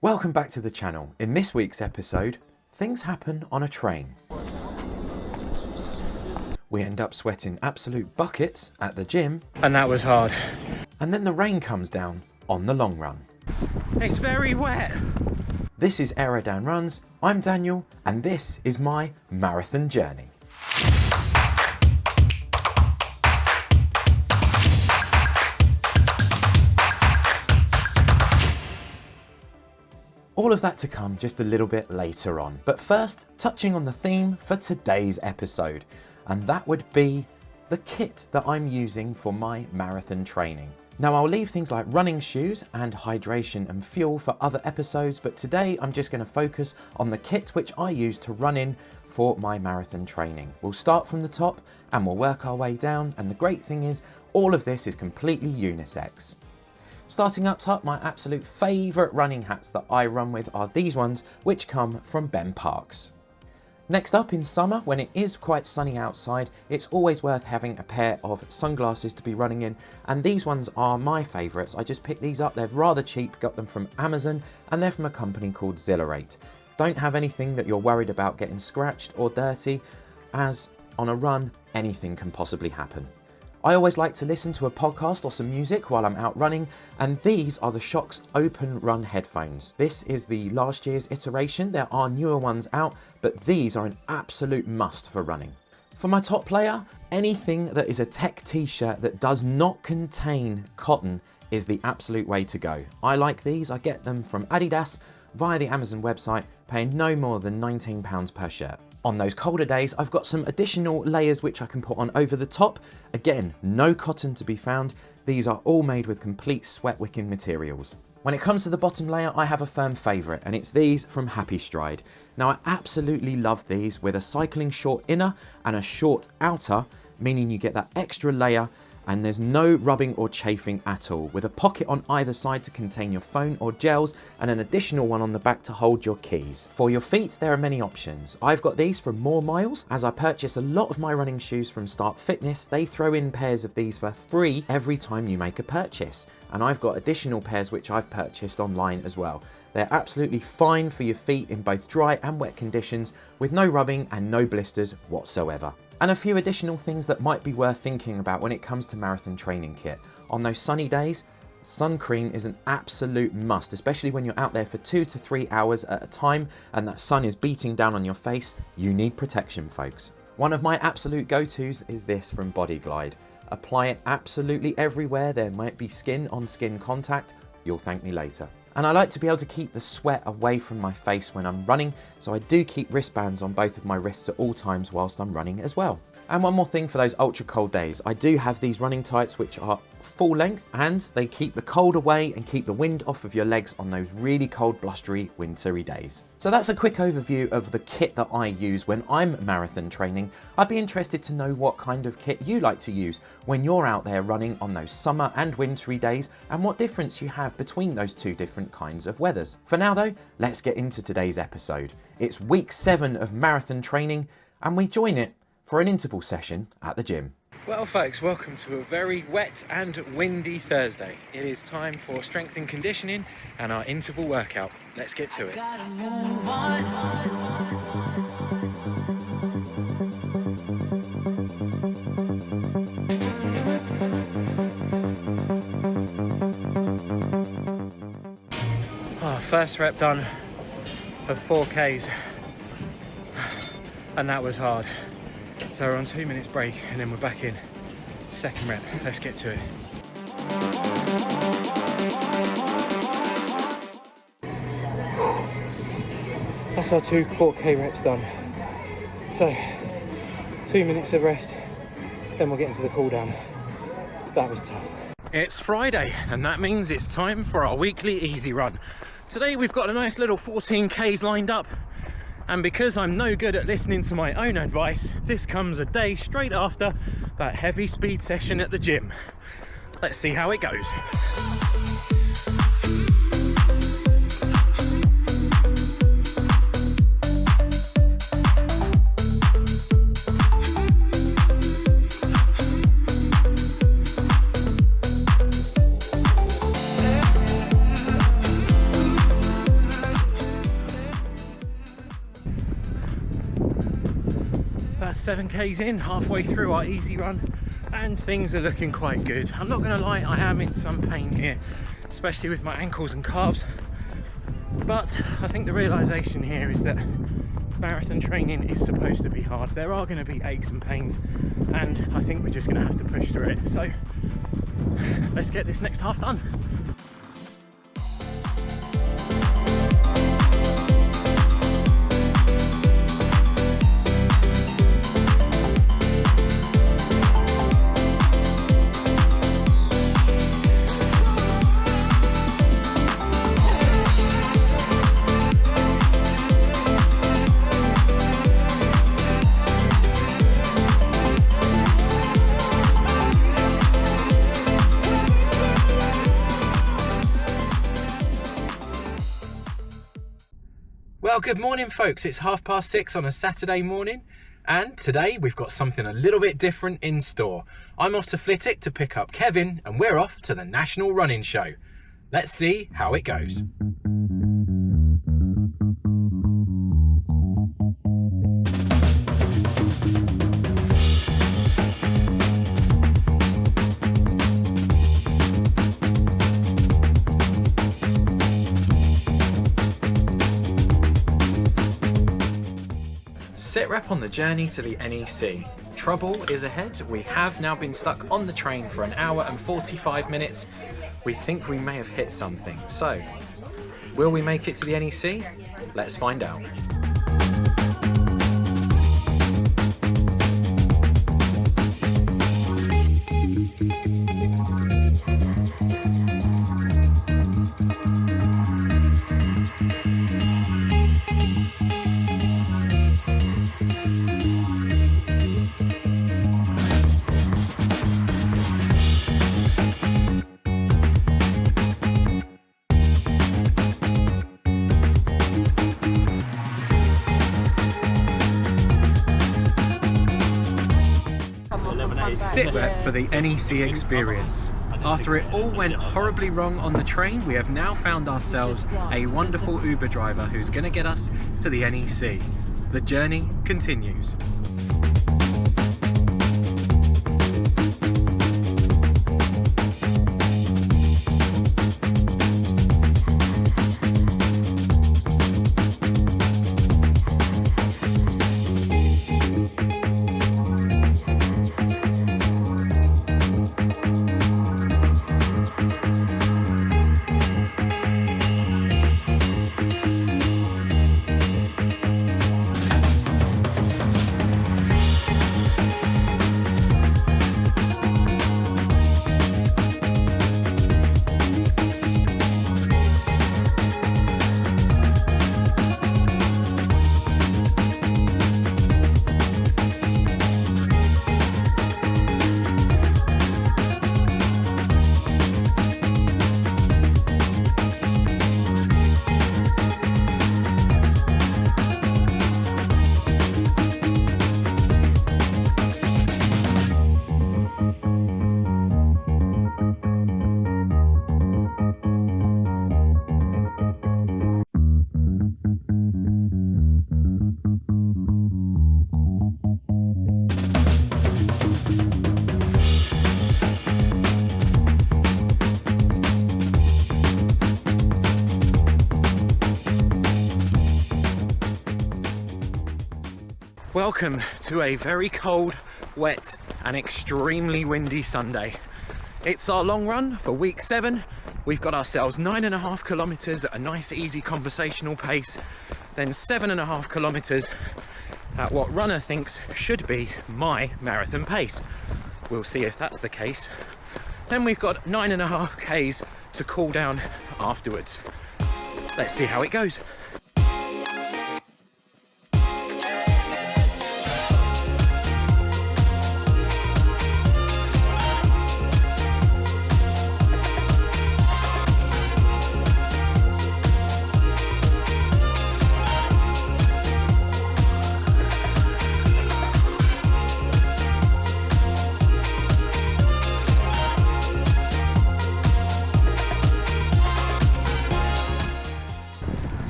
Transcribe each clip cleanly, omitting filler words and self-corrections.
Welcome back to the channel. In this week's episode, things happen on a train. We end up sweating absolute buckets at the gym. And that was hard. And then the rain comes down on the long run. It's very wet. This is Aerodan Runs, I'm Daniel, and this is my marathon journey. All of that to come just a little bit later on. But first, touching on the theme for today's episode, and that would be the kit that I'm using for my marathon training. Now I'll leave things like running shoes and hydration and fuel for other episodes, but today I'm just going to focus on the kit which I use to run in for my marathon training. We'll start from the top and we'll work our way down, and the great thing is all of this is completely unisex. Starting up top, my absolute favourite running hats that I run with are these ones, which come from Ben Parks. Next up, in summer, when it is quite sunny outside, it's always worth having a pair of sunglasses to be running in, and these ones are my favourites. I just picked these up, they're rather cheap, got them from Amazon, and they're from a company called Zillerate. Don't have anything that you're worried about getting scratched or dirty, as on a run, anything can possibly happen. I always like to listen to a podcast or some music while I'm out running, and these are the Shox Open Run headphones. This is the last year's iteration. There are newer ones out, but these are an absolute must for running. For my top layer, anything that is a tech t-shirt that does not contain cotton is the absolute way to go. I like these. I get them from Adidas via the Amazon website, paying no more than £19 per shirt. On those colder days, I've got some additional layers which I can put on over the top. Again, no cotton to be found. These are all made with complete sweat wicking materials. When it comes to the bottom layer, I have a firm favourite, and it's these from Happy Stride. Now, I absolutely love these with a cycling short inner and a short outer, meaning you get that extra layer and there's no rubbing or chafing at all, with a pocket on either side to contain your phone or gels and an additional one on the back to hold your keys. For your feet, there are many options. I've got these from More Miles. As I purchase a lot of my running shoes from Start Fitness, they throw in pairs of these for free every time you make a purchase. And I've got additional pairs which I've purchased online as well. They're absolutely fine for your feet in both dry and wet conditions, with no rubbing and no blisters whatsoever. And a few additional things that might be worth thinking about when it comes to marathon training kit. On those sunny days, sun cream is an absolute must, especially when you're out there for 2 to 3 hours at a time and that sun is beating down on your face. You need protection, folks. One of my absolute go-tos is this from Body Glide. Apply it absolutely everywhere. There might be skin on skin contact. You'll thank me later. And I like to be able to keep the sweat away from my face when I'm running, so I do keep wristbands on both of my wrists at all times whilst I'm running as well. And one more thing for those ultra cold days, I do have these running tights which are full length, and they keep the cold away and keep the wind off of your legs on those really cold, blustery, wintry days. So that's a quick overview of the kit that I use when I'm marathon training. I'd be interested to know what kind of kit you like to use when you're out there running on those summer and wintry days, and what difference you have between those two different kinds of weathers. For now though, let's get into today's episode. It's week 7 of marathon training, and we join it for an interval session at the gym. Well folks, welcome to a very wet and windy Thursday. It is time for strength and conditioning and our interval workout. Let's get to it. First rep done of 4Ks, and that was hard. So we're on 2 minutes break and then we're back in. Second rep, let's get to it. That's our 2 4K reps done. So 2 minutes of rest, then we'll get into the cool down. That was tough. It's Friday, and that means it's time for our weekly easy run. Today we've got a nice little 14Ks lined up. And because I'm no good at listening to my own advice, this comes a day straight after that heavy speed session at the gym. Let's see how it goes. 7Ks in, halfway through our easy run, and things are looking quite good. I'm not gonna lie, I am in some pain here, especially with my ankles and calves. But I think the realization here is that marathon training is supposed to be hard. There are going to be aches and pains, and I think we're just going to have to push through it. So let's get this next half done. Well, good morning folks, it's 6:30 on a Saturday morning, and today we've got something a little bit different in store. I'm off to Flitwick to pick up Kevin, and we're off to the National Running Show. Let's see how it goes. Sit rep on the journey to the NEC. Trouble is ahead. We have now been stuck on the train for 1 hour and 45 minutes. We think we may have hit something. So, will we make it to the NEC? Let's find out. Sit rep for the NEC experience. After it all went horribly wrong on the train, we have now found ourselves a wonderful Uber driver who's going to get us to the NEC. The journey continues. Welcome to a very cold, wet and extremely windy Sunday. It's our long run for week 7. We've got ourselves 9.5 kilometers at a nice easy conversational pace, then 7.5 kilometers at what runner thinks should be my marathon pace. We'll see if that's the case. Then we've got 9.5 Ks to cool down afterwards. Let's see how it goes.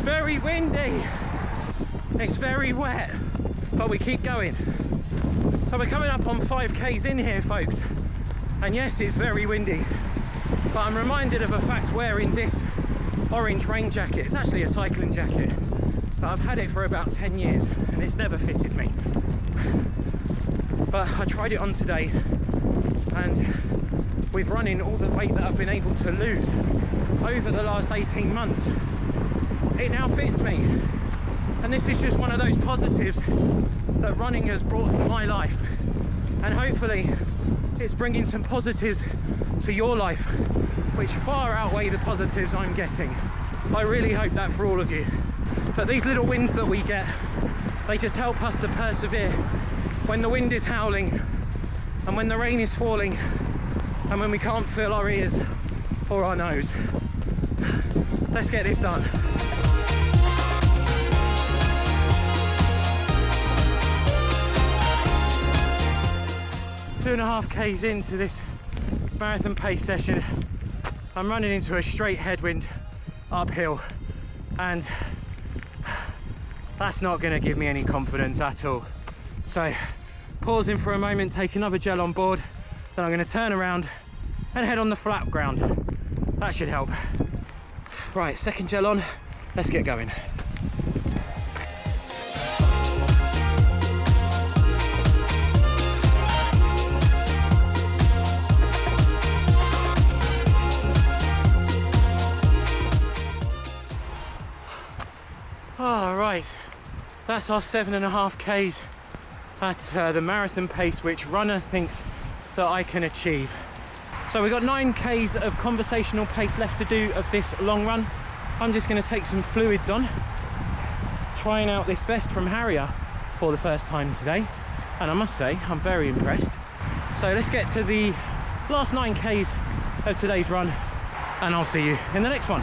Very windy, it's very wet, but we keep going. So we're coming up on 5Ks in here, folks. And yes, it's very windy, but I'm reminded of a fact wearing this orange rain jacket. It's actually a cycling jacket, but I've had it for about 10 years and it's never fitted me. But I tried it on today, and with running all the weight that I've been able to lose over the last 18 months, it now fits me. And this is just one of those positives that running has brought to my life. And hopefully it's bringing some positives to your life, which far outweigh the positives I'm getting. I really hope that for all of you. But these little wins that we get, they just help us to persevere when the wind is howling, and when the rain is falling, and when we can't feel our ears or our nose. Let's get this done. Two and a half Ks into this marathon pace session, I'm running into a straight headwind uphill, and that's not going to give me any confidence at all. So pausing for a moment, take another gel on board, then I'm going to turn around and head on the flat ground. That should help. Right, second gel on, let's get going. All right, that's our 7.5 Ks at the marathon pace which runner thinks that I can achieve. So we've got 9 Ks of conversational pace left to do of this long run. I'm just going to take some fluids on, trying out this vest from Harrier for the first time today, and I must say I'm very impressed. So let's get to the last 9 Ks of today's run, and I'll see you in the next one.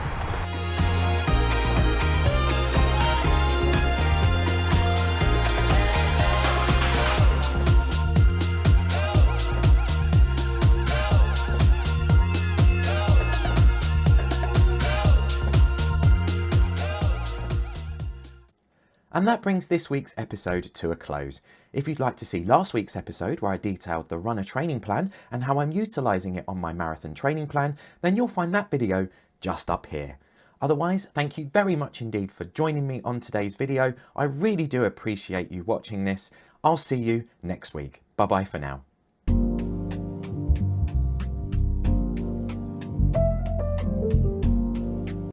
And that brings this week's episode to a close. If you'd like to see last week's episode where I detailed the runner training plan and how I'm utilising it on my marathon training plan, then you'll find that video just up here. Otherwise, thank you very much indeed for joining me on today's video. I really do appreciate you watching this. I'll see you next week. Bye bye for now.